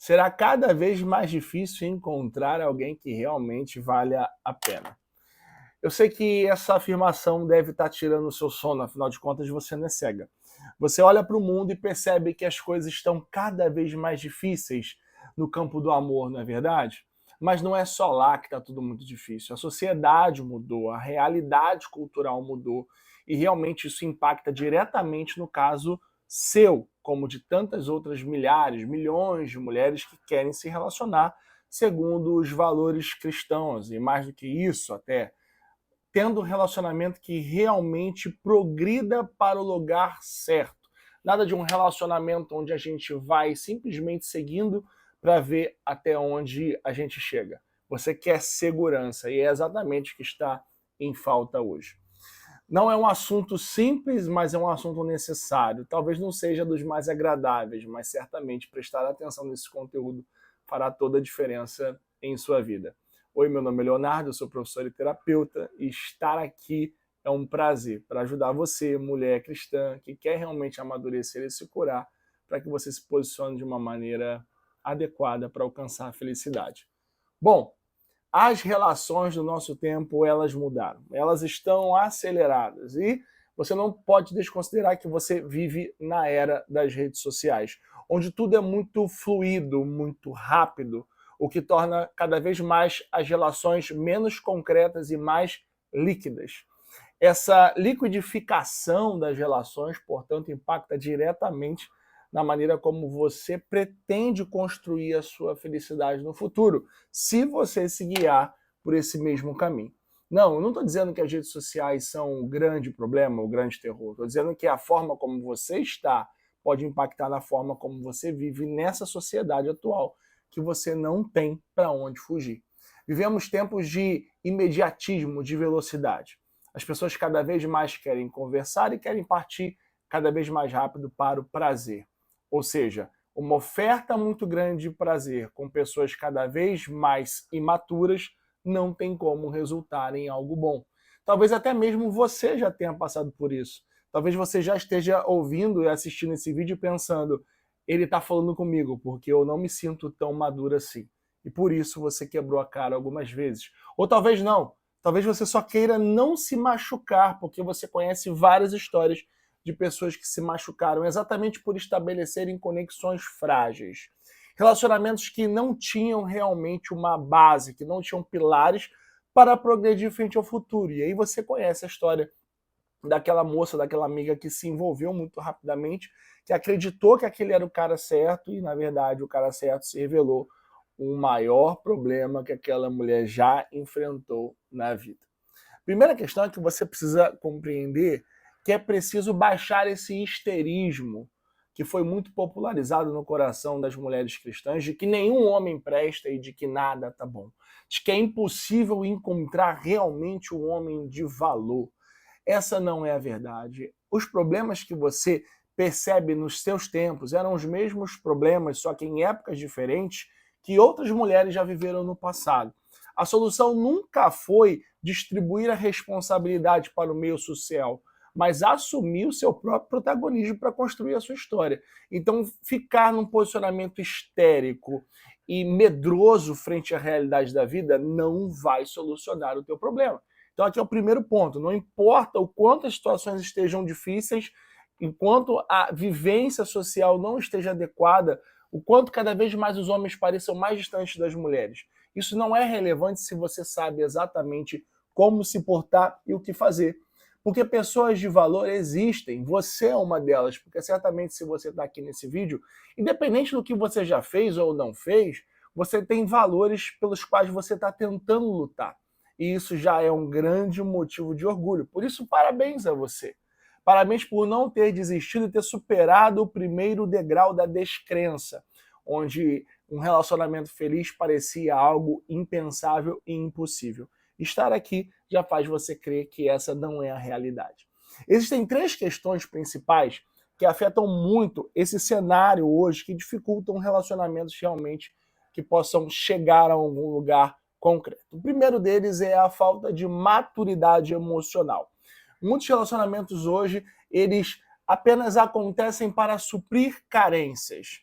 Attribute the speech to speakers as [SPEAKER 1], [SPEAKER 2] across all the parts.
[SPEAKER 1] será cada vez mais difícil encontrar alguém que realmente valha a pena. Eu sei que essa afirmação deve estar tirando o seu sono, afinal de contas você não é cega. Você olha para o mundo e percebe que as coisas estão cada vez mais difíceis no campo do amor, não é verdade? Mas não é só lá que está tudo muito difícil. A sociedade mudou, a realidade cultural mudou e realmente isso impacta diretamente no caso seu, como de tantas outras milhares, milhões de mulheres que querem se relacionar segundo os valores cristãos e mais do que isso até tendo um relacionamento que realmente progrida para o lugar certo. Nada de um relacionamento onde a gente vai simplesmente seguindo para ver até onde a gente chega. Você quer segurança e é exatamente o que está em falta hoje. Não é um assunto simples, mas é um assunto necessário. Talvez não seja dos mais agradáveis, mas certamente prestar atenção nesse conteúdo fará toda a diferença em sua vida. Oi, meu nome é Leonardo, eu sou professor e terapeuta e estar aqui é um prazer para ajudar você, mulher cristã, que quer realmente amadurecer e se curar, para que você se posicione de uma maneira adequada para alcançar a felicidade. Bom, as relações do nosso tempo, elas mudaram. Elas estão aceleradas e você não pode desconsiderar que você vive na era das redes sociais, onde tudo é muito fluido, muito rápido, o que torna cada vez mais as relações menos concretas e mais líquidas. Essa liquidificação das relações, portanto, impacta diretamente na maneira como você pretende construir a sua felicidade no futuro, se você se guiar por esse mesmo caminho. Não, eu não estou dizendo que as redes sociais são o grande problema, o grande terror. Estou dizendo que a forma como você está pode impactar na forma como você vive nessa sociedade atual, que você não tem para onde fugir. Vivemos tempos de imediatismo, de velocidade. As pessoas cada vez mais querem conversar e querem partir cada vez mais rápido para o prazer. Ou seja, uma oferta muito grande de prazer com pessoas cada vez mais imaturas não tem como resultar em algo bom. Talvez até mesmo você já tenha passado por isso. Talvez você já esteja ouvindo e assistindo esse vídeo pensando, ele está falando comigo, porque eu não me sinto tão maduro assim. E por isso você quebrou a cara algumas vezes. Ou talvez não. Talvez você só queira não se machucar, porque você conhece várias histórias de pessoas que se machucaram exatamente por estabelecerem conexões frágeis. Relacionamentos que não tinham realmente uma base, que não tinham pilares para progredir frente ao futuro. E aí você conhece a história daquela moça, daquela amiga que se envolveu muito rapidamente, que acreditou que aquele era o cara certo e, na verdade, o cara certo se revelou o maior problema que aquela mulher já enfrentou na vida. Primeira questão é que você precisa compreender que é preciso baixar esse histerismo que foi muito popularizado no coração das mulheres cristãs, de que nenhum homem presta e de que nada tá bom. De que é impossível encontrar realmente um homem de valor. Essa não é a verdade. Os problemas que você percebe nos seus tempos eram os mesmos problemas, só que em épocas diferentes, que outras mulheres já viveram no passado. A solução nunca foi distribuir a responsabilidade para o meio social, mas assumir o seu próprio protagonismo para construir a sua história. Então, ficar num posicionamento histérico e medroso frente à realidade da vida não vai solucionar o teu problema. Então, aqui é o primeiro ponto. Não importa o quanto as situações estejam difíceis, enquanto a vivência social não esteja adequada, o quanto cada vez mais os homens pareçam mais distantes das mulheres. Isso não é relevante se você sabe exatamente como se portar e o que fazer. Porque pessoas de valor existem, você é uma delas, porque certamente se você está aqui nesse vídeo, independente do que você já fez ou não fez, você tem valores pelos quais você está tentando lutar. E isso já é um grande motivo de orgulho. Por isso, parabéns a você. Parabéns por não ter desistido e ter superado o primeiro degrau da descrença, onde um relacionamento feliz parecia algo impensável e impossível. Estar aqui já faz você crer que essa não é a realidade. Existem três questões principais que afetam muito esse cenário hoje, que dificultam relacionamentos realmente que possam chegar a algum lugar concreto. O primeiro deles é a falta de maturidade emocional. Muitos relacionamentos hoje, eles apenas acontecem para suprir carências.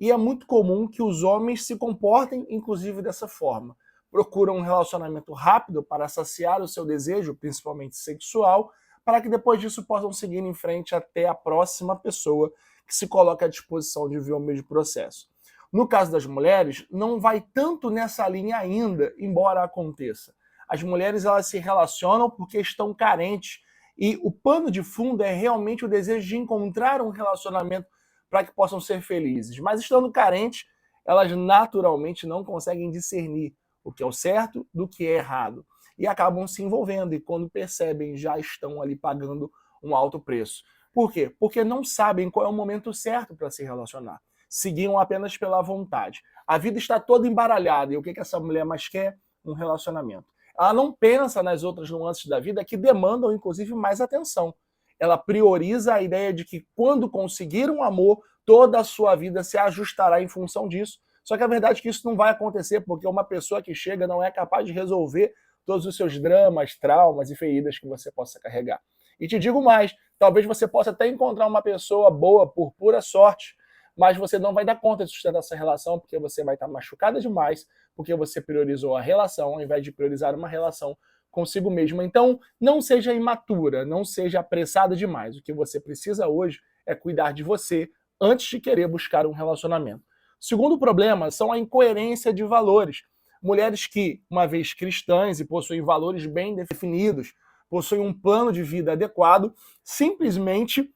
[SPEAKER 1] E é muito comum que os homens se comportem, inclusive, dessa forma. Procuram um relacionamento rápido para saciar o seu desejo, principalmente sexual, para que depois disso possam seguir em frente até a próxima pessoa que se coloca à disposição de ver o mesmo processo. No caso das mulheres, não vai tanto nessa linha ainda, embora aconteça. As mulheres elas se relacionam porque estão carentes e o pano de fundo é realmente o desejo de encontrar um relacionamento para que possam ser felizes. Mas estando carentes, elas naturalmente não conseguem discernir o que é o certo do que é errado e acabam se envolvendo e quando percebem já estão ali pagando um alto preço. Por quê? Porque não sabem qual é o momento certo para se relacionar. Seguiam apenas pela vontade. A vida está toda embaralhada e o que essa mulher mais quer? Um relacionamento. Ela não pensa nas outras nuances da vida que demandam, inclusive, mais atenção. Ela prioriza a ideia de que quando conseguir um amor, toda a sua vida se ajustará em função disso. Só que a verdade é que isso não vai acontecer, porque uma pessoa que chega não é capaz de resolver todos os seus dramas, traumas e feridas que você possa carregar. E te digo mais, talvez você possa até encontrar uma pessoa boa por pura sorte, mas você não vai dar conta de sustentar essa relação, porque você vai estar machucada demais, porque você priorizou a relação, ao invés de priorizar uma relação consigo mesma. Então, não seja imatura, não seja apressada demais. O que você precisa hoje é cuidar de você antes de querer buscar um relacionamento. Segundo problema são a incoerência de valores. Mulheres que, uma vez cristãs e possuem valores bem definidos, possuem um plano de vida adequado, simplesmente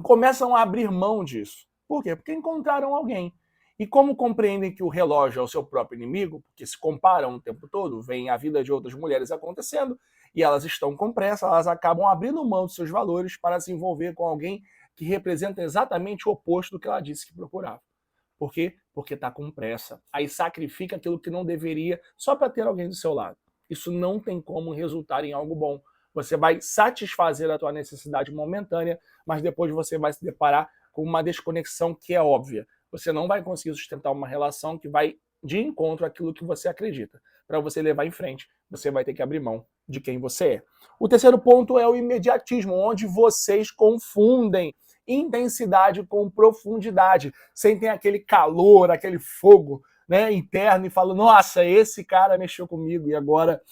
[SPEAKER 1] começam a abrir mão disso. Por quê? Porque encontraram alguém. E como compreendem que o relógio é o seu próprio inimigo, porque se comparam o tempo todo, veem a vida de outras mulheres acontecendo, e elas estão com pressa, elas acabam abrindo mão dos seus valores para se envolver com alguém que representa exatamente o oposto do que ela disse que procurava. Por quê? Porque está com pressa. Aí sacrifica aquilo que não deveria só para ter alguém do seu lado. Isso não tem como resultar em algo bom. Você vai satisfazer a tua necessidade momentânea, mas depois você vai se deparar com uma desconexão que é óbvia. Você não vai conseguir sustentar uma relação que vai de encontro àquilo que você acredita. Para você levar em frente, você vai ter que abrir mão de quem você é. O terceiro ponto é o imediatismo, onde vocês confundem intensidade com profundidade. Sentem aquele calor, aquele fogo, né, interno e falam, nossa, esse cara mexeu comigo e agora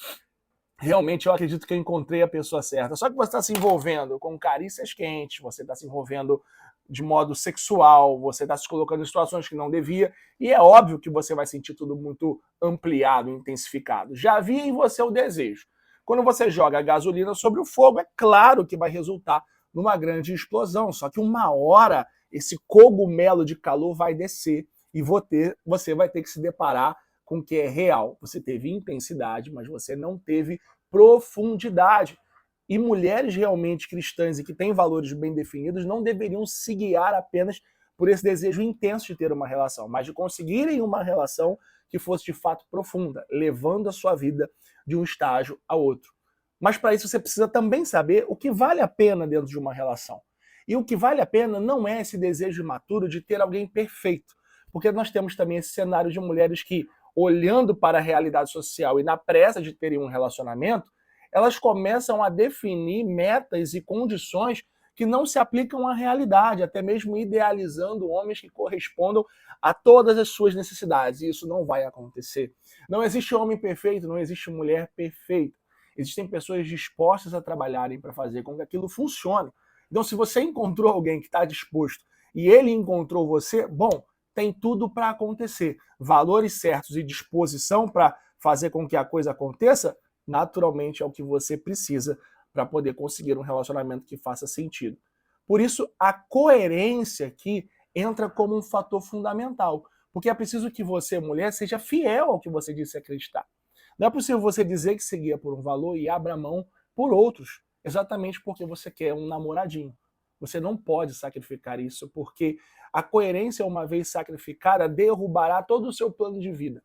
[SPEAKER 1] realmente eu acredito que eu encontrei a pessoa certa. Só que você está se envolvendo com carícias quentes, você está se envolvendo de modo sexual, você está se colocando em situações que não devia, e é óbvio que você vai sentir tudo muito ampliado, intensificado. Já havia em você o desejo. Quando você joga a gasolina sobre o fogo, é claro que vai resultar numa grande explosão, só que uma hora esse cogumelo de calor vai descer e você vai ter que se deparar com o que é real. Você teve intensidade, mas você não teve profundidade. E mulheres realmente cristãs e que têm valores bem definidos não deveriam se guiar apenas por esse desejo intenso de ter uma relação, mas de conseguirem uma relação que fosse de fato profunda, levando a sua vida de um estágio a outro. Mas para isso você precisa também saber o que vale a pena dentro de uma relação. E o que vale a pena não é esse desejo imaturo de ter alguém perfeito, porque nós temos também esse cenário de mulheres que, olhando para a realidade social e na pressa de terem um relacionamento, elas começam a definir metas e condições que não se aplicam à realidade, até mesmo idealizando homens que correspondam a todas as suas necessidades. E isso não vai acontecer. Não existe homem perfeito, não existe mulher perfeita. Existem pessoas dispostas a trabalharem para fazer com que aquilo funcione. Então, se você encontrou alguém que está disposto e ele encontrou você, bom, tem tudo para acontecer. Valores certos e disposição para fazer com que a coisa aconteça, naturalmente é o que você precisa para poder conseguir um relacionamento que faça sentido. Por isso, a coerência aqui entra como um fator fundamental, porque é preciso que você, mulher, seja fiel ao que você disse acreditar. Não é possível você dizer que seguia por um valor e abra mão por outros, exatamente porque você quer um namoradinho. Você não pode sacrificar isso, porque a coerência, uma vez sacrificada, derrubará todo o seu plano de vida.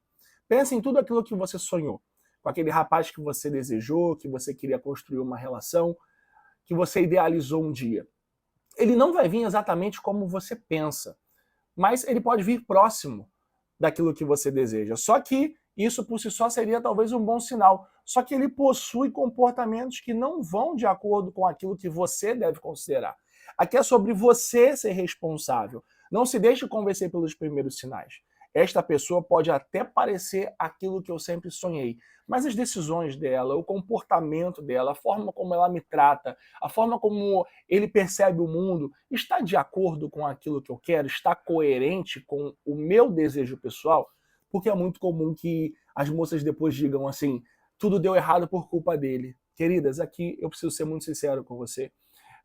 [SPEAKER 1] Pense em tudo aquilo que você sonhou, com aquele rapaz que você desejou, que você queria construir uma relação, que você idealizou um dia. Ele não vai vir exatamente como você pensa, mas ele pode vir próximo daquilo que você deseja. Só que isso por si só seria talvez um bom sinal. Só que ele possui comportamentos que não vão de acordo com aquilo que você deve considerar. Aqui é sobre você ser responsável. Não se deixe convencer pelos primeiros sinais. Esta pessoa pode até parecer aquilo que eu sempre sonhei, mas as decisões dela, o comportamento dela, a forma como ela me trata, a forma como ele percebe o mundo, está de acordo com aquilo que eu quero? Está coerente com o meu desejo pessoal? Porque é muito comum que as moças depois digam assim, tudo deu errado por culpa dele. Queridas, aqui eu preciso ser muito sincero com você.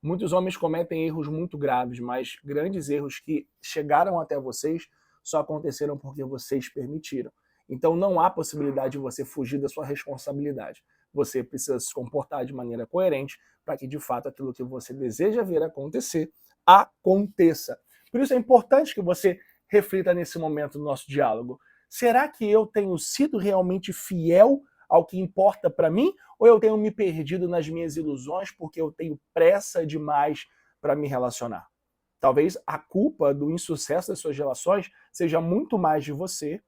[SPEAKER 1] Muitos homens cometem erros muito graves, mas grandes erros que chegaram até vocês só aconteceram porque vocês permitiram. Então não há possibilidade de você fugir da sua responsabilidade. Você precisa se comportar de maneira coerente para que de fato aquilo que você deseja ver acontecer, aconteça. Por isso é importante que você reflita nesse momento do nosso diálogo. Será que eu tenho sido realmente fiel ao que importa para mim? Ou eu tenho me perdido nas minhas ilusões porque eu tenho pressa demais para me relacionar? Talvez a culpa do insucesso das suas relações seja muito mais de você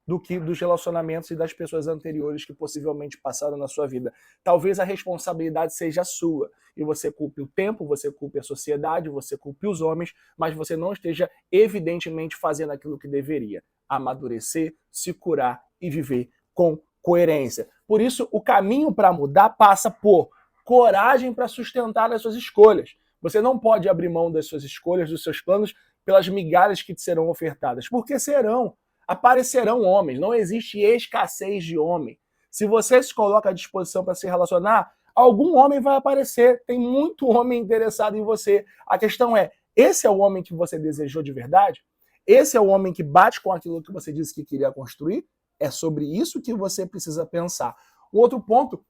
[SPEAKER 1] do que dos relacionamentos e das pessoas anteriores que possivelmente passaram na sua vida. Talvez a responsabilidade seja sua e você culpe o tempo, você culpe a sociedade, você culpe os homens, mas você não esteja evidentemente fazendo aquilo que deveria. Amadurecer, se curar e viver com coerência. Por isso, o caminho para mudar passa por coragem para sustentar as suas escolhas. Você não pode abrir mão das suas escolhas, dos seus planos, pelas migalhas que te serão ofertadas, porque serão. Aparecerão homens, não existe escassez de homem. Se você se coloca à disposição para se relacionar, algum homem vai aparecer. Tem muito homem interessado em você. A questão é, esse é o homem que você desejou de verdade? Esse é o homem que bate com aquilo que você disse que queria construir? É sobre isso que você precisa pensar. Um outro ponto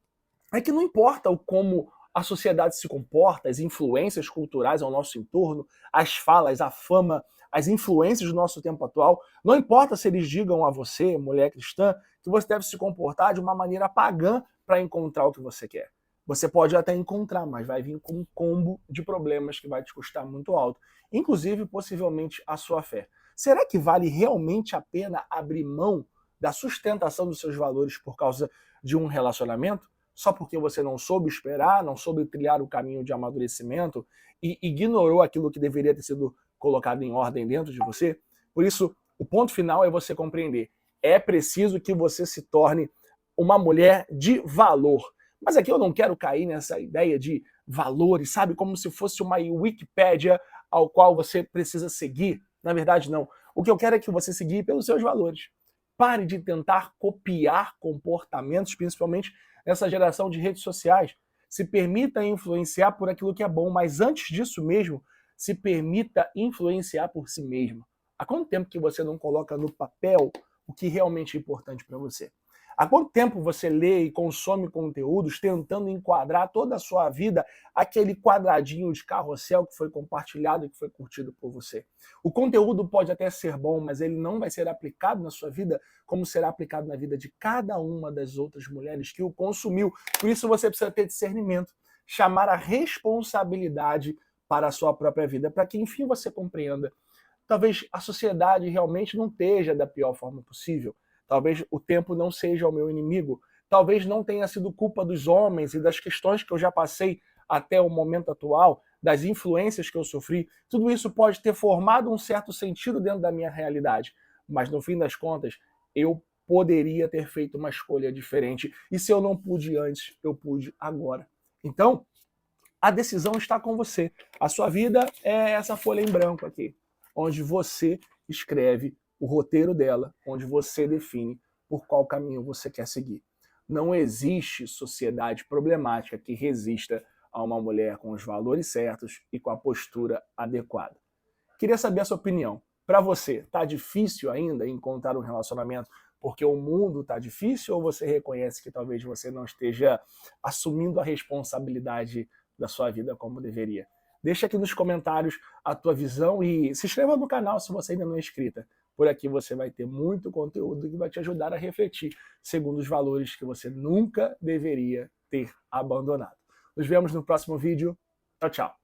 [SPEAKER 1] é que não importa o como a sociedade se comporta, as influências culturais ao nosso entorno, as falas, a fama, as influências do nosso tempo atual, não importa se eles digam a você, mulher cristã, que você deve se comportar de uma maneira pagã para encontrar o que você quer. Você pode até encontrar, mas vai vir com um combo de problemas que vai te custar muito alto, inclusive possivelmente a sua fé. Será que vale realmente a pena abrir mão da sustentação dos seus valores por causa de um relacionamento? Só porque você não soube esperar, não soube trilhar o caminho de amadurecimento e ignorou aquilo que deveria ter sido colocado em ordem dentro de você? Por isso, o ponto final é você compreender. É preciso que você se torne uma mulher de valor. Mas aqui eu não quero cair nessa ideia de valores, sabe? Como se fosse uma Wikipédia ao qual você precisa seguir. Na verdade, não. O que eu quero é que você siga pelos seus valores. Pare de tentar copiar comportamentos, principalmente nessa geração de redes sociais. Se permita influenciar por aquilo que é bom, mas antes disso mesmo, se permita influenciar por si mesmo. Há quanto tempo que você não coloca no papel o que realmente é importante para você? Há quanto tempo você lê e consome conteúdos tentando enquadrar toda a sua vida aquele quadradinho de carrossel que foi compartilhado e que foi curtido por você? O conteúdo pode até ser bom, mas ele não vai ser aplicado na sua vida como será aplicado na vida de cada uma das outras mulheres que o consumiu. Por isso você precisa ter discernimento, chamar a responsabilidade para a sua própria vida, para que enfim você compreenda. Talvez a sociedade realmente não esteja da pior forma possível. Talvez o tempo não seja o meu inimigo. Talvez não tenha sido culpa dos homens e das questões que eu já passei até o momento atual, das influências que eu sofri. Tudo isso pode ter formado um certo sentido dentro da minha realidade. Mas no fim das contas, eu poderia ter feito uma escolha diferente. E se eu não pude antes, eu pude agora. Então, a decisão está com você. A sua vida é essa folha em branco aqui, onde você escreve o roteiro dela, onde você define por qual caminho você quer seguir. Não existe sociedade problemática que resista a uma mulher com os valores certos e com a postura adequada. Queria saber a sua opinião. Para você, tá difícil ainda encontrar um relacionamento porque o mundo tá difícil, ou você reconhece que talvez você não esteja assumindo a responsabilidade da sua vida como deveria? Deixa aqui nos comentários a tua visão e se inscreva no canal se você ainda não é inscrita. Por aqui você vai ter muito conteúdo que vai te ajudar a refletir segundo os valores que você nunca deveria ter abandonado. Nos vemos no próximo vídeo. Tchau, tchau.